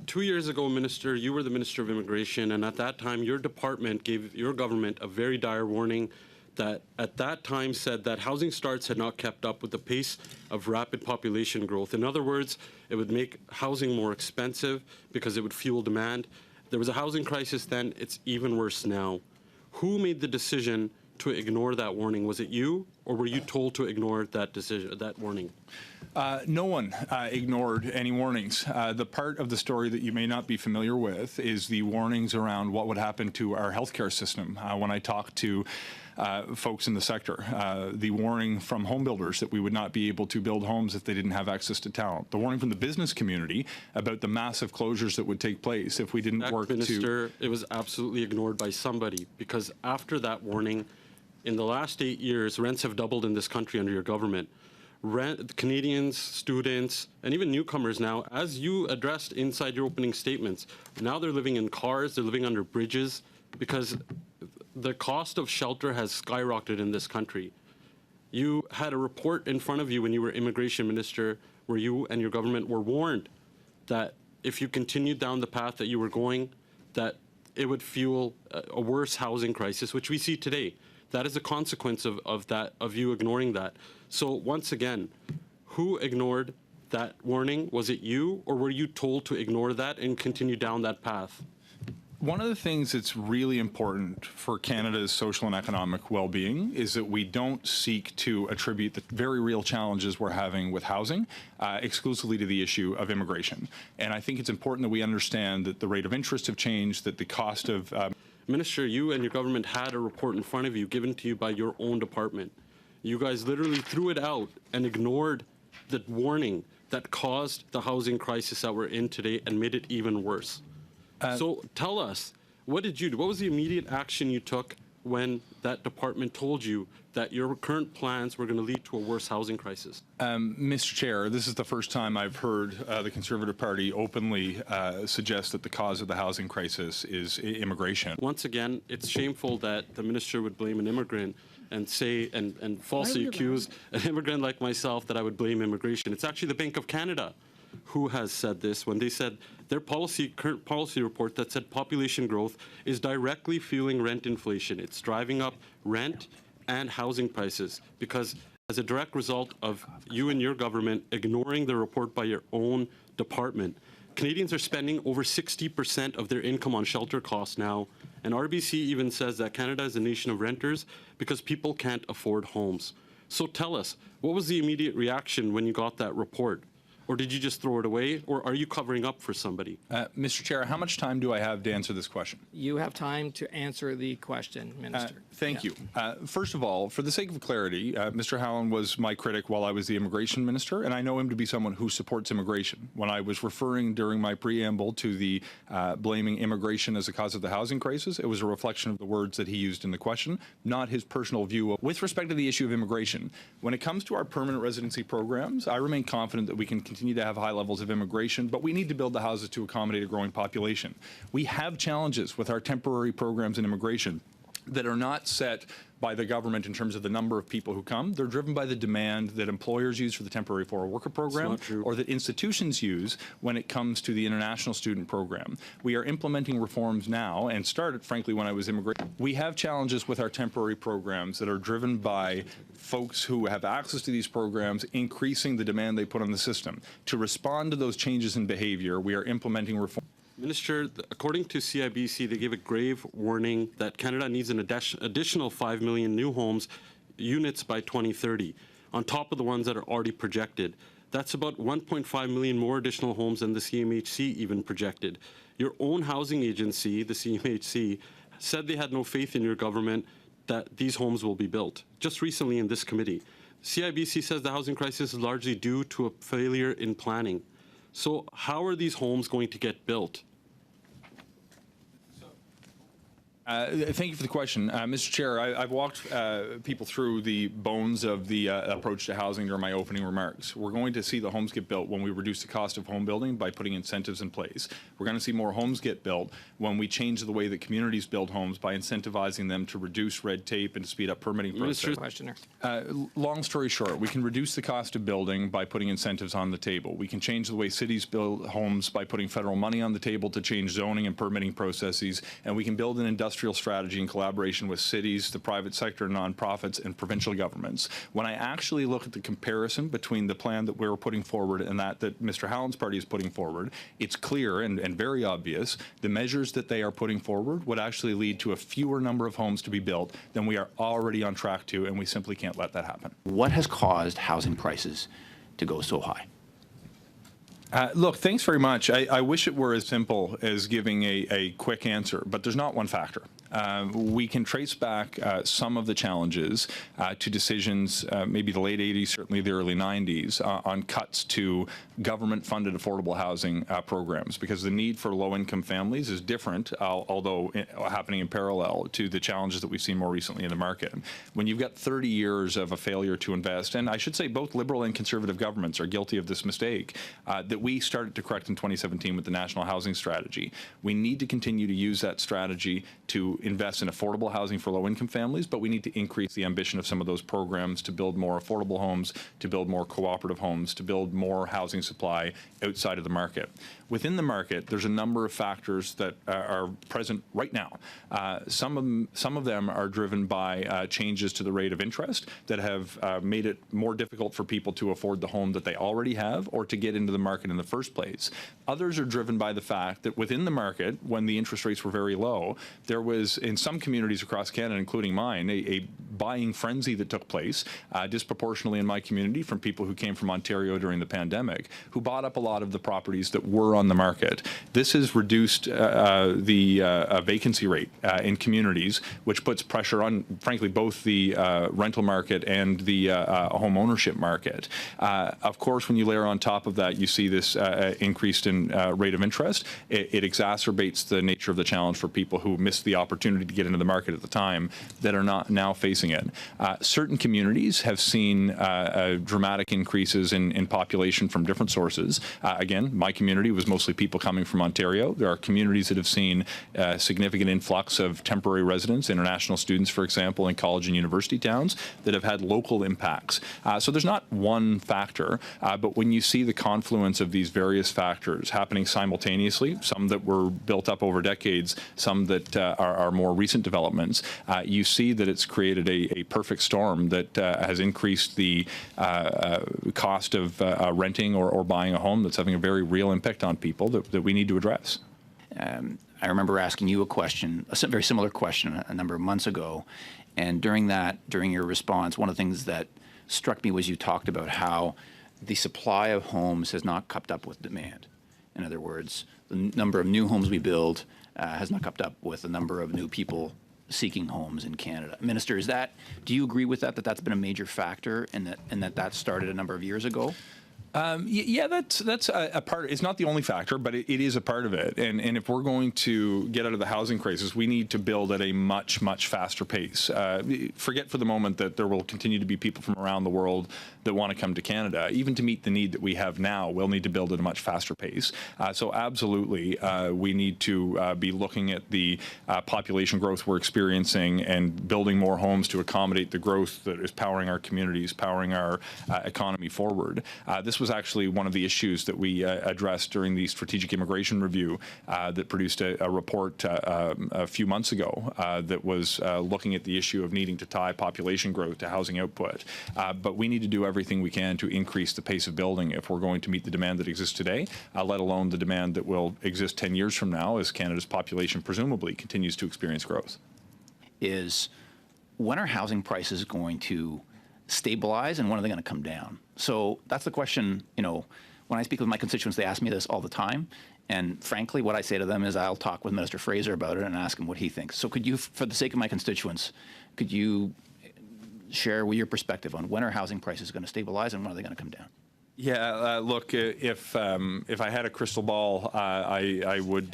2 years ago, Minister, you were the Minister of Immigration, and at that time, your department gave your government a very dire warning that at that time said that housing starts had not kept up with the pace of rapid population growth. In other words, it would make housing more expensive because it would fuel demand. There was a housing crisis then, it's even worse now. Who made the decision to ignore that warning? Was it you, or were you told to ignore that decision, that warning? No one ignored any warnings. The part of the story that you may not be familiar with is the warnings around what would happen to our healthcare system. When I talked to folks in the sector, the warning from home builders that we would not be able to build homes if they didn't have access to talent. The warning from the business community about the massive closures that would take place if we didn't work Minister, it was absolutely ignored by somebody, because after that warning, in the last 8 years, rents have doubled in this country under your government. Canadians, students, and even newcomers now, as you addressed inside your opening statements, now they're living in cars, they're living under bridges, because the cost of shelter has skyrocketed in this country. You had a report in front of you when you were Immigration Minister where you and your government were warned that if you continued down the path that you were going, that it would fuel a worse housing crisis, which we see today. That is a consequence of you ignoring that. So once again, who ignored that warning? Was it you, or were you told to ignore that and continue down that path? One of the things that's really important for Canada's social and economic well-being is that we don't seek to attribute the very real challenges we're having with housing exclusively to the issue of immigration. And I think it's important that we understand that the rate of interest have changed, that the cost of... Minister, you and your government had a report in front of you given to you by your own department. You guys literally threw it out and ignored the warning that caused the housing crisis that we're in today and made it even worse. So tell us, what did you do? What was the immediate action you took when that department told you that your current plans were going to lead to a worse housing crisis? Mr. Chair, this is the first time I've heard the Conservative Party openly suggest that the cause of the housing crisis is immigration. Once again, it's shameful that the minister would blame an immigrant and say and falsely accuse an immigrant like myself that I would blame immigration. It's actually the Bank of Canada who has said this when they said their current policy report that said population growth is directly fueling rent inflation. It's driving up rent and housing prices because as a direct result of you and your government ignoring the report by your own department, Canadians are spending over 60% of their income on shelter costs now, and RBC even says that Canada is a nation of renters because people can't afford homes. So tell us, what was the immediate reaction when you got that report? Or did you just throw it away? Or are you covering up for somebody? Mr. Chair, how much time do I have to answer this question? You have time to answer the question, Minister. Thank you. First of all, for the sake of clarity, Mr. Hallen was my critic while I was the Immigration Minister, and I know him to be someone who supports immigration. When I was referring during my preamble to the blaming immigration as a cause of the housing crisis, it was a reflection of the words that he used in the question, not his personal view. With respect to the issue of immigration, when it comes to our permanent residency programs, I remain confident that we can continue to have high levels of immigration, but we need to build the houses to accommodate a growing population. We have challenges with our temporary programs in immigration that are not set by the government in terms of the number of people who come. They're driven by the demand that employers use for the temporary foreign worker program or that institutions use when it comes to the international student program. We are implementing reforms now and started, frankly, when I was immigrating. We have challenges with our temporary programs that are driven by folks who have access to these programs increasing the demand they put on the system. To respond to those changes in behavior, we are implementing reforms. Minister, according to CIBC, they gave a grave warning that Canada needs an additional 5 million new homes units by 2030, on top of the ones that are already projected. That's about 1.5 million more additional homes than the CMHC even projected. Your own housing agency, the CMHC, said they had no faith in your government that these homes will be built. Just recently in this committee, CIBC says the housing crisis is largely due to a failure in planning. So how are these homes going to get built? Thank you for the question. Mr. Chair, I've walked people through the bones of the approach to housing during my opening remarks. We're going to see the homes get built when we reduce the cost of home building by putting incentives in place. We're going to see more homes get built when we change the way that communities build homes by incentivizing them to reduce red tape and to speed up permitting process. Questioner. Long story short, we can reduce the cost of building by putting incentives on the table. We can change the way cities build homes by putting federal money on the table to change zoning and permitting processes, and we can build an industrial strategy in collaboration with cities, the private sector, nonprofits, and provincial governments. When I actually look at the comparison between the plan that we're putting forward and that Mr. Hallin's party is putting forward, it's clear and very obvious the measures that they are putting forward would actually lead to a fewer number of homes to be built than we are already on track to, and we simply can't let that happen. What has caused housing prices to go so high? Look, thanks very much. I wish it were as simple as giving a quick answer, but there's not one factor. We can trace back some of the challenges to decisions, maybe the late 80s, certainly the early 90s, on cuts to government-funded affordable housing programs, because the need for low-income families is different, although happening in parallel to the challenges that we've seen more recently in the market. When you've got 30 years of a failure to invest, and I should say both Liberal and Conservative governments are guilty of this mistake, that we started to correct in 2017 with the National Housing Strategy. We need to continue to use that strategy to invest in affordable housing for low-income families, but we need to increase the ambition of some of those programs to build more affordable homes, to build more cooperative homes, to build more housing supply outside of the market. Within the market, there's a number of factors that are present right now. Some of them are driven by changes to the rate of interest that have made it more difficult for people to afford the home that they already have or to get into the market in the first place. Others are driven by the fact that within the market, when the interest rates were very low, there was, in some communities across Canada, including mine, a buying frenzy that took place disproportionately in my community from people who came from Ontario during the pandemic, who bought up a lot of the properties that were on the market. This has reduced the vacancy rate in communities, which puts pressure on, frankly, both the rental market and the home ownership market. Of course, when you layer on top of that, you see this increased in rate of interest. It exacerbates the nature of the challenge for people who missed the opportunity to get into the market at the time that are not now facing it. Certain communities have seen dramatic increases in population from different sources. Again, my community was mostly people coming from Ontario. There are communities that have seen significant influx of temporary residents, international students, for example, in college and university towns that have had local impacts. So there's not one factor, but when you see the confluence of these various factors happening simultaneously, some that were built up over decades, some that are more recent developments, you see that it's created a perfect storm that has increased the cost of renting or buying a home that's having a very real impact on people that we need to address. I remember asking you a very similar question a number of months ago, and during your response, one of the things that struck me was you talked about how the supply of homes has not kept up with demand. In other words, the number of new homes we build has not kept up with the number of new people seeking homes in Canada. Minister, do you agree with that that's been a major factor and that started a number of years ago? Yeah, that's a part. It's not the only factor, but it is a part of it. And if we're going to get out of the housing crisis, we need to build at a much, much faster pace. Forget for the moment that there will continue to be people from around the world that want to come to Canada. Even to meet the need that we have now, we'll need to build at a much faster pace. So absolutely, we need to be looking at the population growth we're experiencing and building more homes to accommodate the growth that is powering our communities, powering our economy forward. This was actually one of the issues that we addressed during the Strategic Immigration Review that produced a report a few months ago that was looking at the issue of needing to tie population growth to housing output. But we need to do everything we can to increase the pace of building if we're going to meet the demand that exists today, let alone the demand that will exist 10 years from now as Canada's population presumably continues to experience growth. When are housing prices going to stabilize and when are they going to come down? So that's the question. When I speak with my constituents, they ask me this all the time. And frankly, what I say to them is I'll talk with Minister Fraser about it and ask him what he thinks. So could you, for the sake of my constituents, could you share with your perspective on when are housing prices going to stabilize and when are they going to come down? Yeah, look, if I had a crystal ball, I would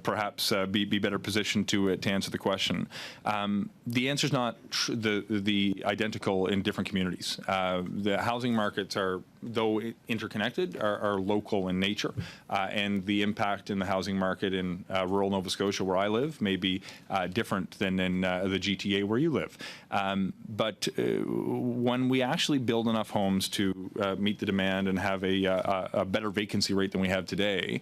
perhaps be better positioned to answer the question. The answer is not the identical in different communities. The housing markets are, though interconnected, are local in nature, and the impact in the housing market in rural Nova Scotia, where I live, may be different than in the GTA where you live. But when we actually build enough homes to meet the demand and have a better vacancy rate than we have today,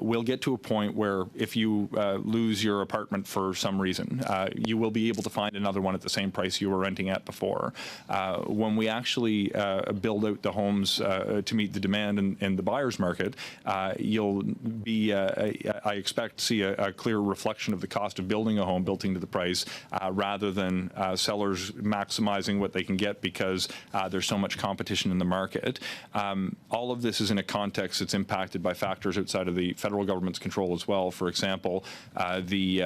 we'll get to a point where if you lose your apartment for some reason, you will be able to find another one at the same price you were renting at before. When we actually build out the homes to meet the demand in the buyer's market, you'll be, I expect to see a clear reflection of the cost of building a home built into the price, rather than sellers maximizing what they can get because there's so much competition in the market. All of this is in a context that's impacted by factors outside of the federal government's control as well. For example, the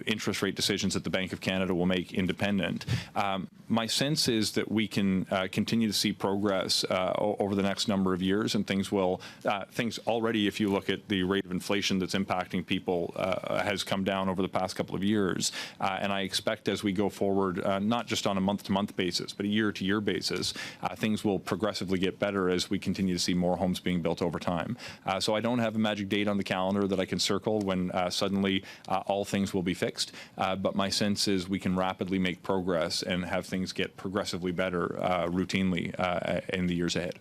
interest rate decisions that the Bank of Canada will make independent. My sense is that we can continue to see progress over the next number of years, and things already, if you look at the rate of inflation that's impacting people, has come down over the past couple of years. And I expect as we go forward, not just on a month-to-month basis, but a year-to-year basis, things will progressively get better as we continue to see more homes being built over time. So I don't have a magic date on the calendar that I can circle when suddenly all things will be fixed, but my sense is we can rapidly make progress and have things get progressively better routinely in the years ahead.